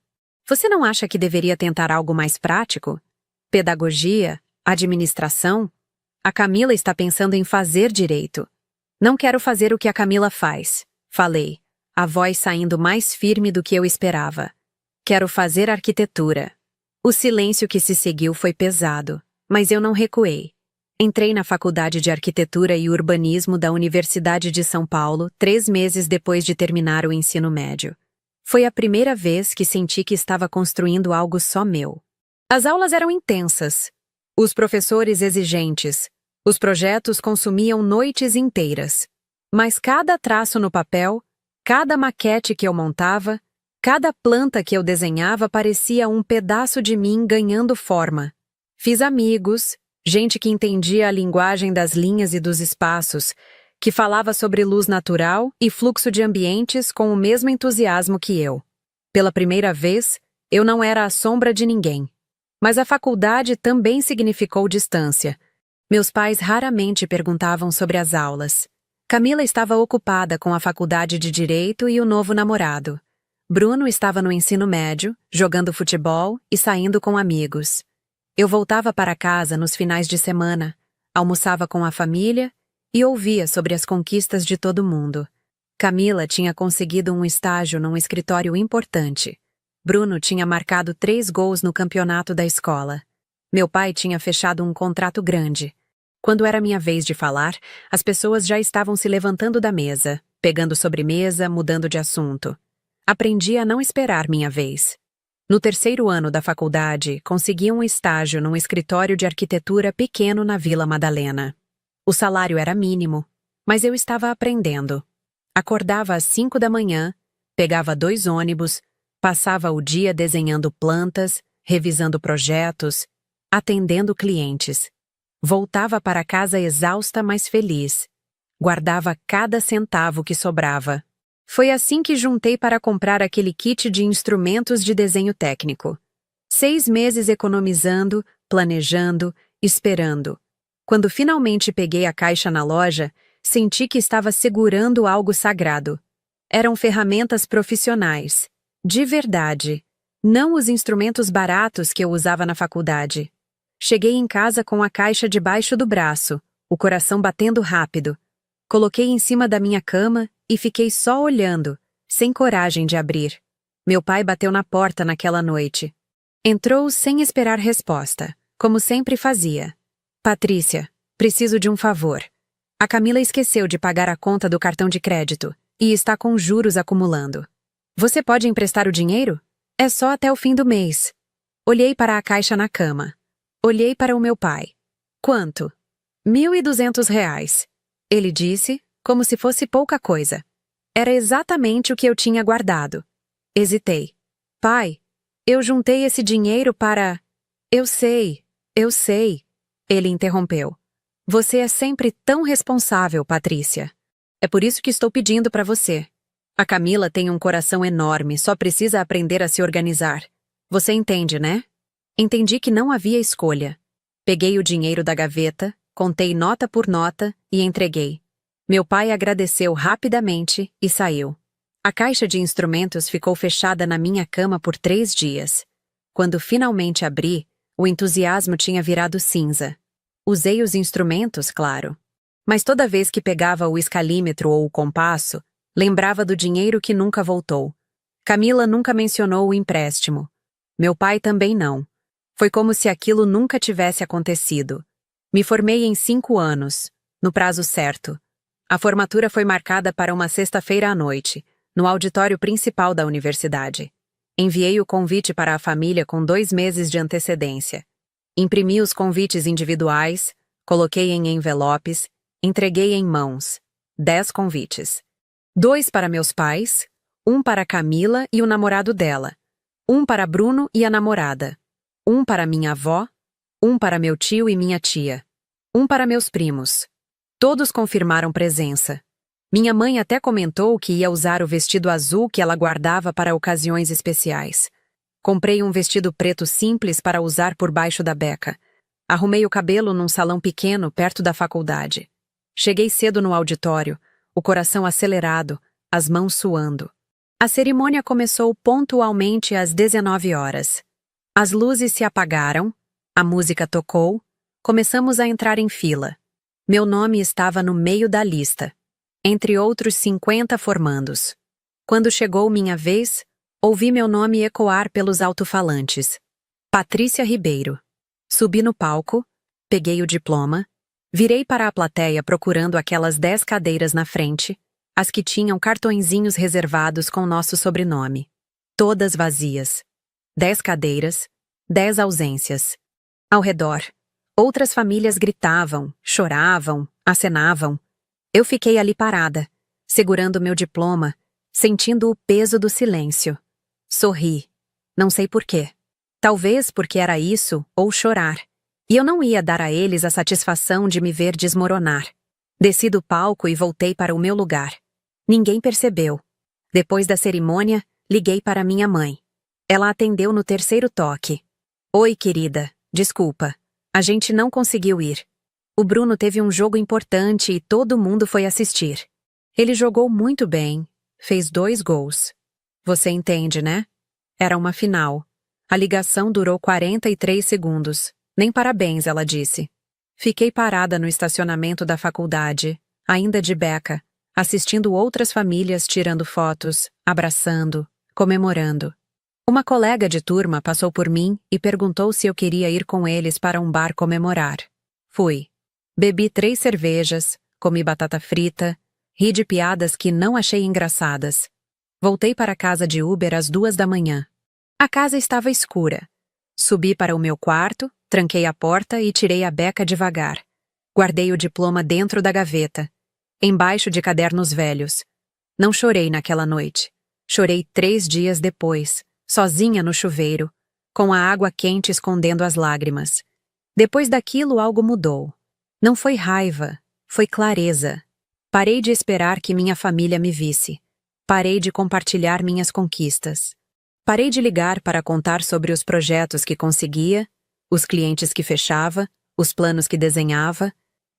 Você não acha que deveria tentar algo mais prático? Pedagogia? Administração? A Camila está pensando em fazer direito. Não quero fazer o que a Camila faz, falei, a voz saindo mais firme do que eu esperava. Quero fazer arquitetura. O silêncio que se seguiu foi pesado, mas eu não recuei. Entrei na Faculdade de Arquitetura e Urbanismo da Universidade de São Paulo 3 meses depois de terminar o ensino médio. Foi a primeira vez que senti que estava construindo algo só meu. As aulas eram intensas. Os professores exigentes. Os projetos consumiam noites inteiras. Mas cada traço no papel, cada maquete que eu montava, cada planta que eu desenhava parecia um pedaço de mim ganhando forma. Fiz amigos, gente que entendia a linguagem das linhas e dos espaços, que falava sobre luz natural e fluxo de ambientes com o mesmo entusiasmo que eu. Pela primeira vez, eu não era a sombra de ninguém. Mas a faculdade também significou distância. Meus pais raramente perguntavam sobre as aulas. Camila estava ocupada com a faculdade de Direito e o novo namorado. Bruno estava no ensino médio, jogando futebol e saindo com amigos. Eu voltava para casa nos finais de semana, almoçava com a família e ouvia sobre as conquistas de todo mundo. Camila tinha conseguido um estágio num escritório importante. Bruno tinha marcado 3 gols no campeonato da escola. Meu pai tinha fechado um contrato grande. Quando era minha vez de falar, as pessoas já estavam se levantando da mesa, pegando sobremesa, mudando de assunto. Aprendi a não esperar minha vez. No 3º ano da faculdade, consegui um estágio num escritório de arquitetura pequeno na Vila Madalena. O salário era mínimo, mas eu estava aprendendo. Acordava às 5 da manhã, pegava 2 ônibus, passava o dia desenhando plantas, revisando projetos, atendendo clientes. Voltava para casa exausta, mas feliz. Guardava cada centavo que sobrava. Foi assim que juntei para comprar aquele kit de instrumentos de desenho técnico. 6 meses economizando, planejando, esperando. Quando finalmente peguei a caixa na loja, senti que estava segurando algo sagrado. Eram ferramentas profissionais. De verdade. Não os instrumentos baratos que eu usava na faculdade. Cheguei em casa com a caixa debaixo do braço, o coração batendo rápido. Coloquei em cima da minha cama e fiquei só olhando, sem coragem de abrir. Meu pai bateu na porta naquela noite. Entrou sem esperar resposta, como sempre fazia. Patrícia, preciso de um favor. A Camila esqueceu de pagar a conta do cartão de crédito e está com juros acumulando. Você pode emprestar o dinheiro? É só até o fim do mês. Olhei para a caixa na cama. Olhei para o meu pai. Quanto? R$ 1.200. Ele disse, como se fosse pouca coisa. Era exatamente o que eu tinha guardado. Hesitei. Pai, eu juntei esse dinheiro para... Eu sei. Ele interrompeu. Você é sempre tão responsável, Patrícia. É por isso que estou pedindo para você. A Camila tem um coração enorme, só precisa aprender a se organizar. Você entende, né? Entendi que não havia escolha. Peguei o dinheiro da gaveta, contei nota por nota e entreguei. Meu pai agradeceu rapidamente e saiu. A caixa de instrumentos ficou fechada na minha cama por 3 dias. Quando finalmente abri, o entusiasmo tinha virado cinza. Usei os instrumentos, claro. Mas toda vez que pegava o escalímetro ou o compasso, lembrava do dinheiro que nunca voltou. Camila nunca mencionou o empréstimo. Meu pai também não. Foi como se aquilo nunca tivesse acontecido. Me formei em 5 anos, no prazo certo. A formatura foi marcada para uma sexta-feira à noite, no auditório principal da universidade. Enviei o convite para a família com 2 meses de antecedência. Imprimi os convites individuais, coloquei em envelopes, entreguei em mãos. 10 convites. 2 para meus pais, 1 para Camila e o namorado dela, 1 para Bruno e a namorada, 1 para minha avó, 1 para meu tio e minha tia, 1 para meus primos. Todos confirmaram presença. Minha mãe até comentou que ia usar o vestido azul que ela guardava para ocasiões especiais. Comprei um vestido preto simples para usar por baixo da beca. Arrumei o cabelo num salão pequeno perto da faculdade. Cheguei cedo no auditório, o coração acelerado, as mãos suando. A cerimônia começou pontualmente às 19 horas. As luzes se apagaram, a música tocou, começamos a entrar em fila. Meu nome estava no meio da lista, entre outros 50 formandos. Quando chegou minha vez, ouvi meu nome ecoar pelos alto-falantes. Patrícia Ribeiro. Subi no palco, peguei o diploma, virei para a plateia procurando aquelas 10 cadeiras na frente, as que tinham cartõezinhos reservados com nosso sobrenome. Todas vazias. 10 cadeiras, 10 ausências. Ao redor, outras famílias gritavam, choravam, acenavam. Eu fiquei ali parada, segurando meu diploma, sentindo o peso do silêncio. Sorri. Não sei por quê. Talvez porque era isso ou chorar. E eu não ia dar a eles a satisfação de me ver desmoronar. Desci do palco e voltei para o meu lugar. Ninguém percebeu. Depois da cerimônia, liguei para minha mãe. Ela atendeu no 3º toque. Oi, querida. Desculpa. A gente não conseguiu ir. O Bruno teve um jogo importante e todo mundo foi assistir. Ele jogou muito bem. Fez 2 gols. Você entende, né? Era uma final. A ligação durou 43 segundos. Nem parabéns, ela disse. Fiquei parada no estacionamento da faculdade, ainda de beca, assistindo outras famílias tirando fotos, abraçando, comemorando. Uma colega de turma passou por mim e perguntou se eu queria ir com eles para um bar comemorar. Fui. Bebi 3 cervejas, comi batata frita, ri de piadas que não achei engraçadas. Voltei para casa de Uber às 2 da manhã. A casa estava escura. Subi para o meu quarto, tranquei a porta e tirei a beca devagar. Guardei o diploma dentro da gaveta, embaixo de cadernos velhos. Não chorei naquela noite. Chorei 3 dias depois, sozinha no chuveiro, com a água quente escondendo as lágrimas. Depois daquilo algo mudou. Não foi raiva, foi clareza. Parei de esperar que minha família me visse. Parei de compartilhar minhas conquistas. Parei de ligar para contar sobre os projetos que conseguia, os clientes que fechava, os planos que desenhava.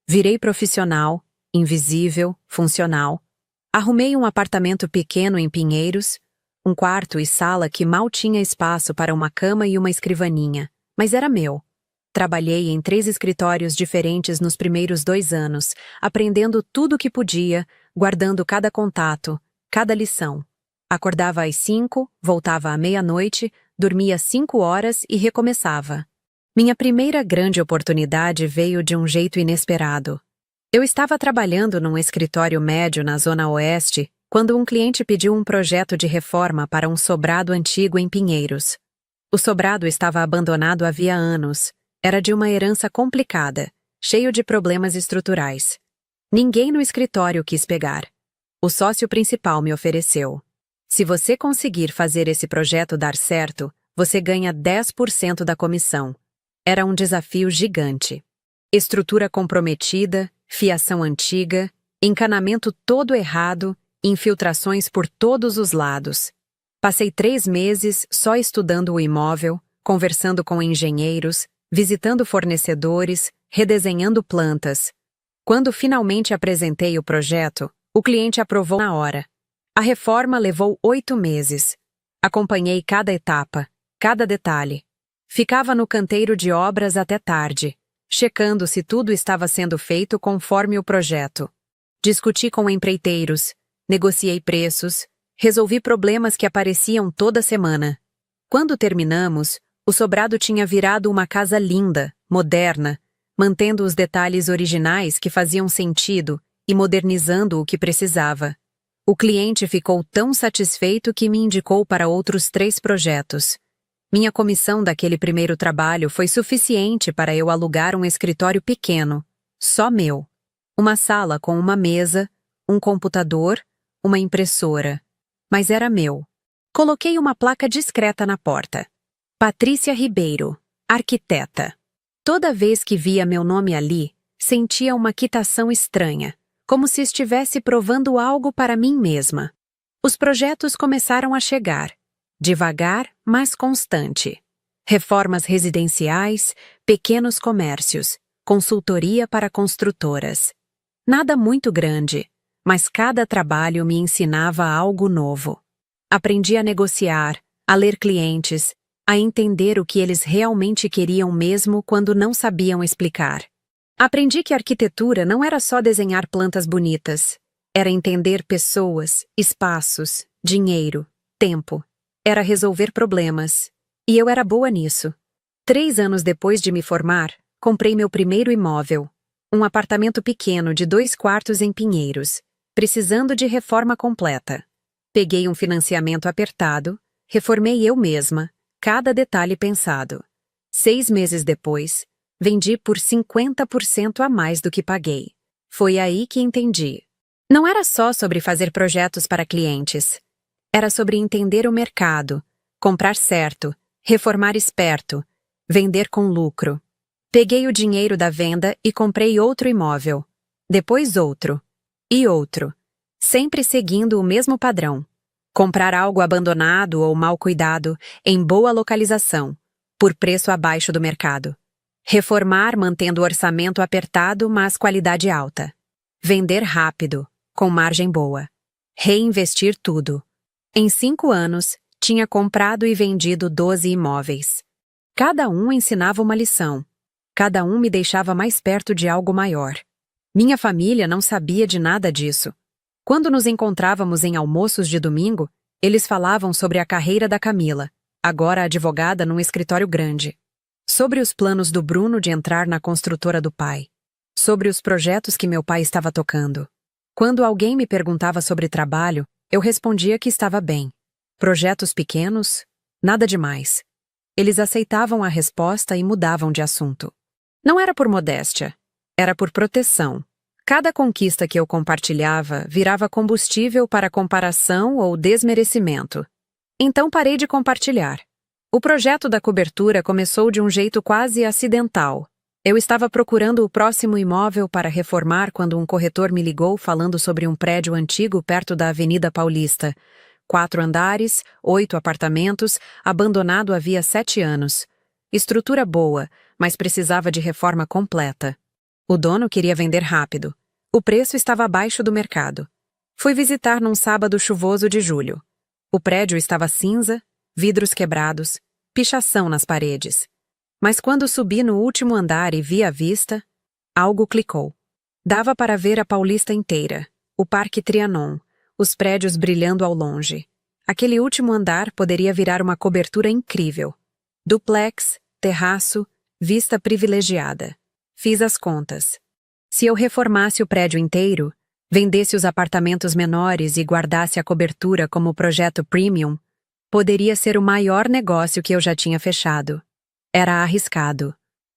Virei profissional, invisível, funcional. Arrumei um apartamento pequeno em Pinheiros, um quarto e sala que mal tinha espaço para uma cama e uma escrivaninha, mas era meu. Trabalhei em 3 escritórios diferentes nos primeiros 2 anos, aprendendo tudo o que podia, guardando cada contato, cada lição. Acordava às 5, voltava à meia-noite, dormia 5 horas e recomeçava. Minha primeira grande oportunidade veio de um jeito inesperado. Eu estava trabalhando num escritório médio na Zona Oeste, quando um cliente pediu um projeto de reforma para um sobrado antigo em Pinheiros. O sobrado estava abandonado havia anos. Era de uma herança complicada, cheio de problemas estruturais. Ninguém no escritório quis pegar. O sócio principal me ofereceu: se você conseguir fazer esse projeto dar certo, você ganha 10% da comissão. Era um desafio gigante. Estrutura comprometida, fiação antiga, encanamento todo errado infiltrações por todos os lados. Passei 3 meses só estudando o imóvel, conversando com engenheiros, visitando fornecedores, redesenhando plantas. Quando finalmente apresentei o projeto, o cliente aprovou na hora. A reforma levou 8 meses. Acompanhei cada etapa, cada detalhe. Ficava no canteiro de obras até tarde, checando se tudo estava sendo feito conforme o projeto. Discuti com empreiteiros, negociei preços, resolvi problemas que apareciam toda semana. Quando terminamos, o sobrado tinha virado uma casa linda, moderna, mantendo os detalhes originais que faziam sentido e modernizando o que precisava. O cliente ficou tão satisfeito que me indicou para outros 3 projetos. Minha comissão daquele primeiro trabalho foi suficiente para eu alugar um escritório pequeno, só meu. Uma sala com uma mesa, um computador, uma impressora. Mas era meu. Coloquei uma placa discreta na porta. Patrícia Ribeiro, arquiteta. Toda vez que via meu nome ali, sentia uma quitação estranha, como se estivesse provando algo para mim mesma. Os projetos começaram a chegar, devagar, mas constante. Reformas residenciais, pequenos comércios, consultoria para construtoras. Nada muito grande, mas cada trabalho me ensinava algo novo. Aprendi a negociar, a ler clientes, a entender o que eles realmente queriam mesmo quando não sabiam explicar. Aprendi que arquitetura não era só desenhar plantas bonitas. Era entender pessoas, espaços, dinheiro, tempo. Era resolver problemas. E eu era boa nisso. 3 anos depois de me formar, comprei meu primeiro imóvel. Um apartamento pequeno de 2 quartos em Pinheiros, precisando de reforma completa. Peguei um financiamento apertado, reformei eu mesma, cada detalhe pensado. 6 meses depois, vendi por 50% a mais do que paguei. Foi aí que entendi. Não era só sobre fazer projetos para clientes. Era sobre entender o mercado, comprar certo, reformar esperto, vender com lucro. Peguei o dinheiro da venda e comprei outro imóvel. Depois outro. E outro. Sempre seguindo o mesmo padrão. Comprar algo abandonado ou mal cuidado, em boa localização, por preço abaixo do mercado. Reformar mantendo o orçamento apertado, mas qualidade alta. Vender rápido, com margem boa. Reinvestir tudo. Em 5 anos, tinha comprado e vendido 12 imóveis. Cada um ensinava uma lição. Cada um me deixava mais perto de algo maior. Minha família não sabia de nada disso. Quando nos encontrávamos em almoços de domingo, eles falavam sobre a carreira da Camila, agora advogada num escritório grande. Sobre os planos do Bruno de entrar na construtora do pai. Sobre os projetos que meu pai estava tocando. Quando alguém me perguntava sobre trabalho, eu respondia que estava bem. Projetos pequenos? Nada demais. Eles aceitavam a resposta e mudavam de assunto. Não era por modéstia, era por proteção. Cada conquista que eu compartilhava virava combustível para comparação ou desmerecimento. Então parei de compartilhar. O projeto da cobertura começou de um jeito quase acidental. Eu estava procurando o próximo imóvel para reformar quando um corretor me ligou falando sobre um prédio antigo perto da Avenida Paulista. 4 andares, 8 apartamentos, abandonado havia 7 anos. Estrutura boa, mas precisava de reforma completa. O dono queria vender rápido. O preço estava abaixo do mercado. Fui visitar num sábado chuvoso de julho. O prédio estava cinza, vidros quebrados, pichação nas paredes. Mas quando subi no último andar e vi a vista, algo clicou. Dava para ver a Paulista inteira, o Parque Trianon, os prédios brilhando ao longe. Aquele último andar poderia virar uma cobertura incrível. Duplex, terraço, vista privilegiada. Fiz as contas. Se eu reformasse o prédio inteiro, vendesse os apartamentos menores e guardasse a cobertura como projeto premium, poderia ser o maior negócio que eu já tinha fechado. Era arriscado.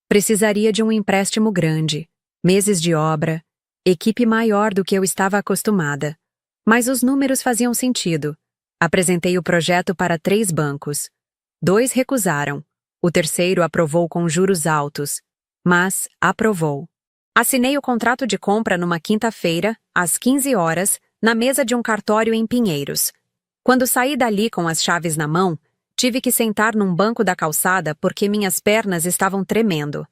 Precisaria de um empréstimo grande, meses de obra, equipe maior do que eu estava acostumada. Mas os números faziam sentido. Apresentei o projeto para 3 bancos. 2 recusaram. O terceiro aprovou com juros altos. Mas aprovou. Assinei o contrato de compra numa quinta-feira, às 15 horas, na mesa de um cartório em Pinheiros. Quando saí dali com as chaves na mão, tive que sentar num banco da calçada porque minhas pernas estavam tremendo.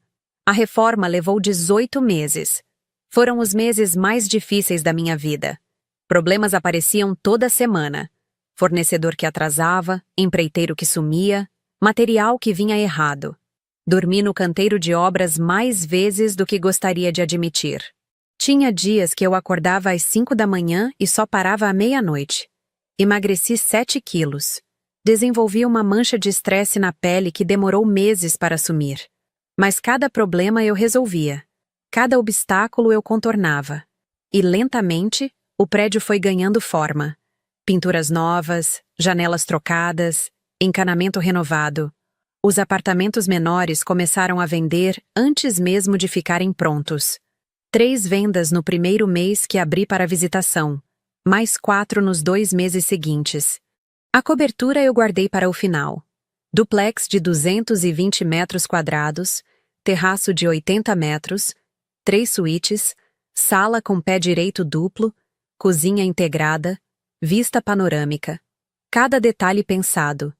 A reforma levou 18 meses. Foram os meses mais difíceis da minha vida. Problemas apareciam toda semana. Fornecedor que atrasava, empreiteiro que sumia, material que vinha errado. Dormi no canteiro de obras mais vezes do que gostaria de admitir. Tinha dias que eu acordava às 5 da manhã e só parava à meia-noite. Emagreci 7 quilos. Desenvolvi uma mancha de estresse na pele que demorou meses para sumir. Mas cada problema eu resolvia. Cada obstáculo eu contornava. E lentamente, o prédio foi ganhando forma. Pinturas novas, janelas trocadas, encanamento renovado. Os apartamentos menores começaram a vender antes mesmo de ficarem prontos. 3 vendas no primeiro mês que abri para visitação, mais 4 nos 2 meses seguintes. A cobertura eu guardei para o final. Duplex de 220 metros quadrados, terraço de 80 metros, 3 suítes, sala com pé direito duplo, cozinha integrada, vista panorâmica. Cada detalhe pensado.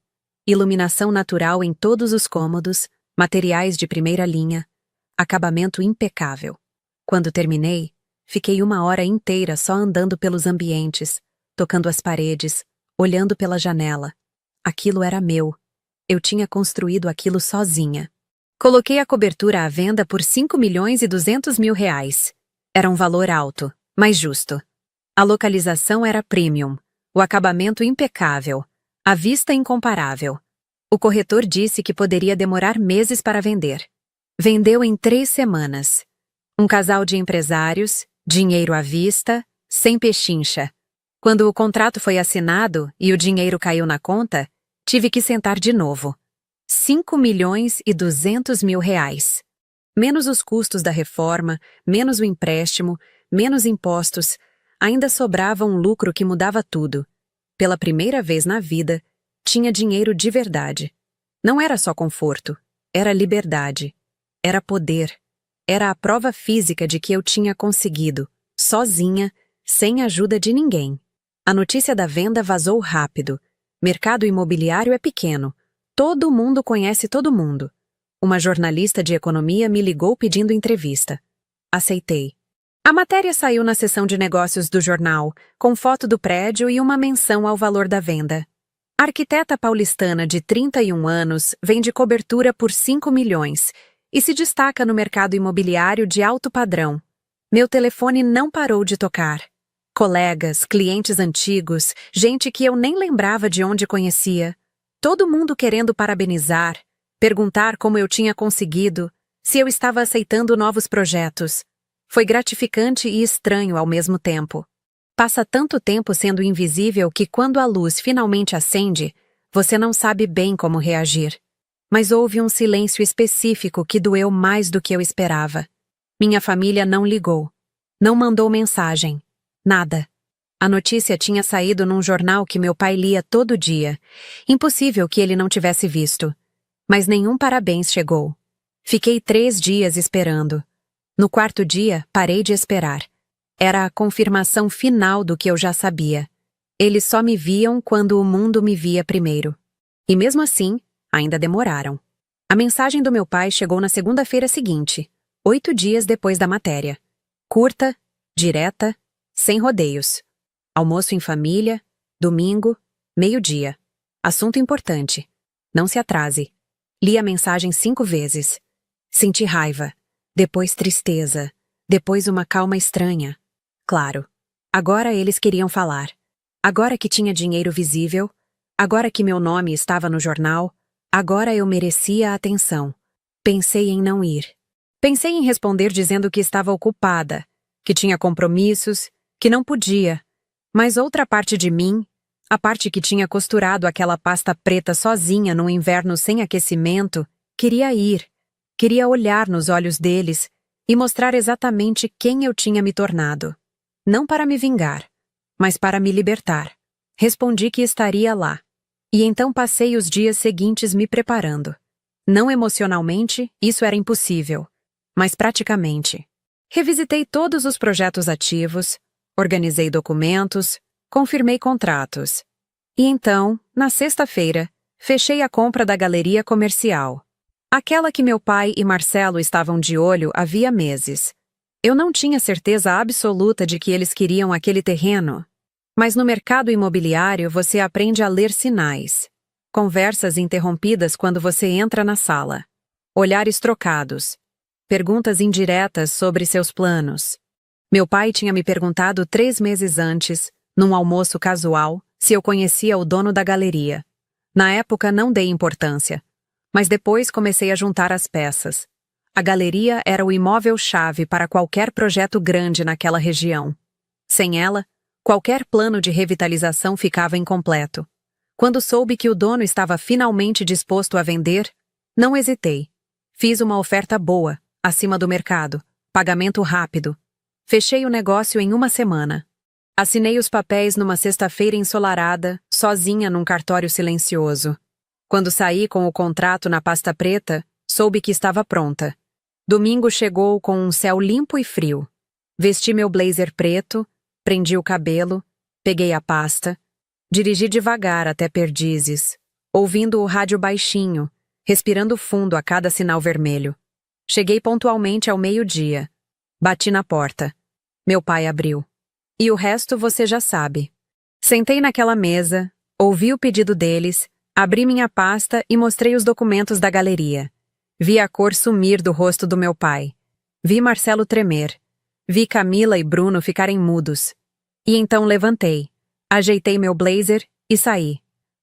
Iluminação natural em todos os cômodos, materiais de primeira linha, acabamento impecável. Quando terminei, fiquei 1 hora inteira só andando pelos ambientes, tocando as paredes, olhando pela janela. Aquilo era meu. Eu tinha construído aquilo sozinha. Coloquei a cobertura à venda por R$5.200.000. Era um valor alto, mas justo. A localização era premium, o acabamento impecável, a vista incomparável. O corretor disse que poderia demorar meses para vender. Vendeu em 3 semanas. Um casal de empresários, dinheiro à vista, sem pechincha. Quando o contrato foi assinado e o dinheiro caiu na conta, tive que sentar de novo. R$5.200.000. Menos os custos da reforma, menos o empréstimo, menos impostos, ainda sobrava um lucro que mudava tudo. Pela primeira vez na vida, tinha dinheiro de verdade. Não era só conforto, era liberdade, era poder. Era a prova física de que eu tinha conseguido, sozinha, sem ajuda de ninguém. A notícia da venda vazou rápido. Mercado imobiliário é pequeno. Todo mundo conhece todo mundo. Uma jornalista de economia me ligou pedindo entrevista. Aceitei. A matéria saiu na seção de negócios do jornal, com foto do prédio e uma menção ao valor da venda. A arquiteta paulistana de 31 anos vende cobertura por 5 milhões e se destaca no mercado imobiliário de alto padrão. Meu telefone não parou de tocar. Colegas, clientes antigos, gente que eu nem lembrava de onde conhecia. Todo mundo querendo parabenizar, perguntar como eu tinha conseguido, se eu estava aceitando novos projetos. Foi gratificante e estranho ao mesmo tempo. Passa tanto tempo sendo invisível que quando a luz finalmente acende, você não sabe bem como reagir. Mas houve um silêncio específico que doeu mais do que eu esperava. Minha família não ligou. Não mandou mensagem. Nada. A notícia tinha saído num jornal que meu pai lia todo dia. Impossível que ele não tivesse visto. Mas nenhum parabéns chegou. Fiquei 3 dias esperando. No 4º dia, parei de esperar. Era a confirmação final do que eu já sabia. Eles só me viam quando o mundo me via primeiro. E mesmo assim, ainda demoraram. A mensagem do meu pai chegou na segunda-feira seguinte, 8 dias depois da matéria. Curta, direta, sem rodeios. Almoço em família, domingo, meio-dia. Assunto importante. Não se atrase. Li a mensagem 5 vezes. Senti raiva, depois tristeza, depois uma calma estranha. Claro, agora eles queriam falar. Agora que tinha dinheiro visível, agora que meu nome estava no jornal, agora eu merecia atenção. Pensei em não ir. Pensei em responder dizendo que estava ocupada, que tinha compromissos, que não podia. Mas outra parte de mim, a parte que tinha costurado aquela pasta preta sozinha num inverno sem aquecimento, queria ir. Queria olhar nos olhos deles e mostrar exatamente quem eu tinha me tornado. Não para me vingar, mas para me libertar. Respondi que estaria lá. E então passei os dias seguintes me preparando. Não emocionalmente, isso era impossível, mas praticamente. Revisitei todos os projetos ativos, Organizei documentos, confirmei contratos. E então, na sexta-feira, fechei a compra da galeria comercial. Aquela que meu pai e Marcelo estavam de olho havia meses. Eu não tinha certeza absoluta de que eles queriam aquele terreno. Mas no mercado imobiliário você aprende a ler sinais. Conversas interrompidas quando você entra na sala. Olhares trocados. Perguntas indiretas sobre seus planos. Meu pai tinha me perguntado 3 meses antes, num almoço casual, se eu conhecia o dono da galeria. Na época não dei importância. Mas depois comecei a juntar as peças. A galeria era o imóvel-chave para qualquer projeto grande naquela região. Sem ela, qualquer plano de revitalização ficava incompleto. Quando soube que o dono estava finalmente disposto a vender, não hesitei. Fiz uma oferta boa, acima do mercado, pagamento rápido. Fechei o negócio em 1 semana. Assinei os papéis numa sexta-feira ensolarada, sozinha num cartório silencioso. Quando saí com o contrato na pasta preta, soube que estava pronta. Domingo chegou com um céu limpo e frio. Vesti meu blazer preto, prendi o cabelo, peguei a pasta, dirigi devagar até Perdizes, ouvindo o rádio baixinho, respirando fundo a cada sinal vermelho. Cheguei pontualmente ao meio-dia. Bati na porta. Meu pai abriu. E o resto você já sabe. Sentei naquela mesa, ouvi o pedido deles, abri minha pasta e mostrei os documentos da galeria. Vi a cor sumir do rosto do meu pai. Vi Marcelo tremer. Vi Camila e Bruno ficarem mudos. E então levantei, ajeitei meu blazer e saí.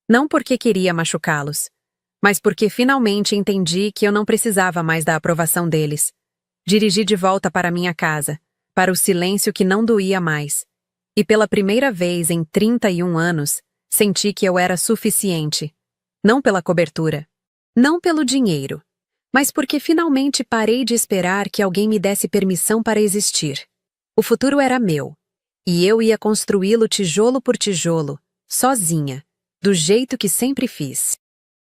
Não porque queria machucá-los, mas porque finalmente entendi que eu não precisava mais da aprovação deles. Dirigi de volta para minha casa, para o silêncio que não doía mais. E pela primeira vez em 31 anos, senti que eu era suficiente. Não pela cobertura, não pelo dinheiro, mas porque finalmente parei de esperar que alguém me desse permissão para existir. O futuro era meu, e eu ia construí-lo tijolo por tijolo, sozinha, do jeito que sempre fiz.